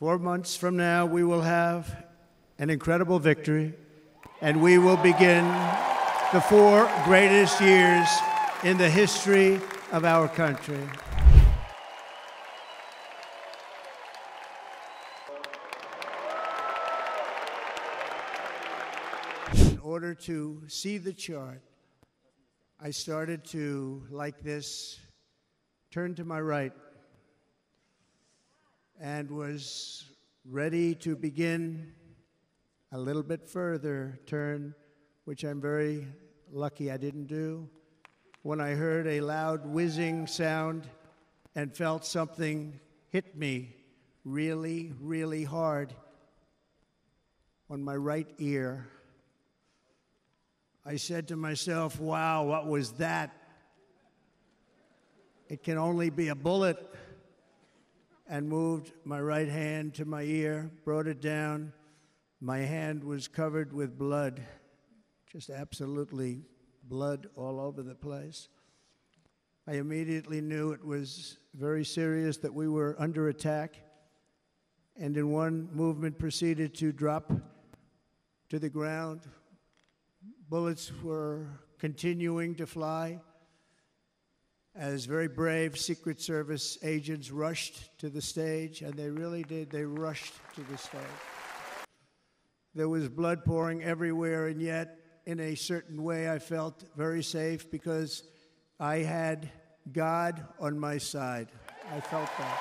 4 months from now, we will have an incredible victory, and we will begin the 4 greatest years in the history of our country. In order to see the chart, I started to, like this, turn to my right and was ready to begin a little bit further turn, which I'm very lucky I didn't do, when I heard a loud whizzing sound and felt something hit me really, really hard on my right ear. I said to myself, wow, what was that? It can only be a bullet. And moved my right hand to my ear, brought it down. My hand was covered with blood, just absolutely blood all over the place. I immediately knew it was very serious, that we were under attack, and in one movement proceeded to drop to the ground. Bullets were continuing to fly as very brave Secret Service agents rushed to the stage, and they really did. They rushed to the stage. There was blood pouring everywhere, and yet, in a certain way, I felt very safe because I had God on my side. I felt that.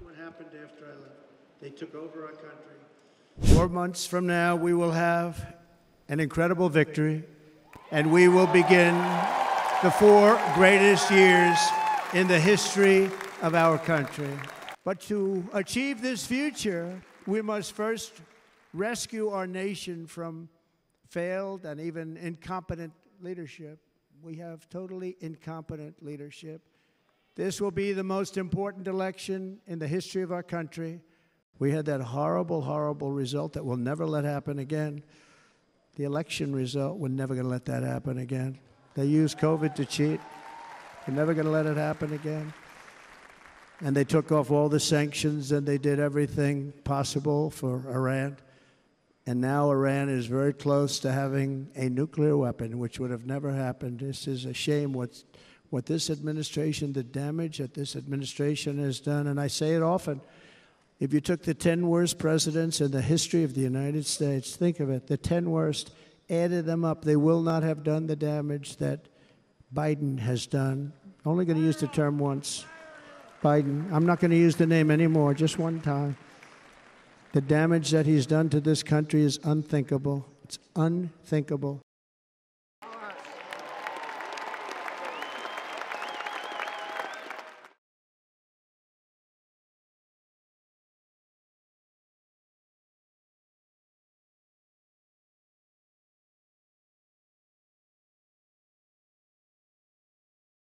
What happened after I left? They took over our country. 4 months from now, we will have an incredible victory, and we will begin the 4 greatest years in the history of our country. But to achieve this future, we must first rescue our nation from failed and even incompetent leadership. We have totally incompetent leadership. This will be the most important election in the history of our country. We had that horrible, horrible result that we'll never let happen again. The election result, we're never going to let that happen again. They used COVID to cheat. We're never going to let it happen again. And they took off all the sanctions, and they did everything possible for Iran. And now Iran is very close to having a nuclear weapon, which would have never happened. This is a shame what this administration, the damage that this administration has done. And I say it often. If you took the 10 worst presidents in the history of the United States, think of it, the 10 worst, added them up, they will not have done the damage that Biden has done. Only going to use the term once. Biden. I'm not going to use the name anymore, just one time. The damage that he's done to this country is unthinkable. It's unthinkable.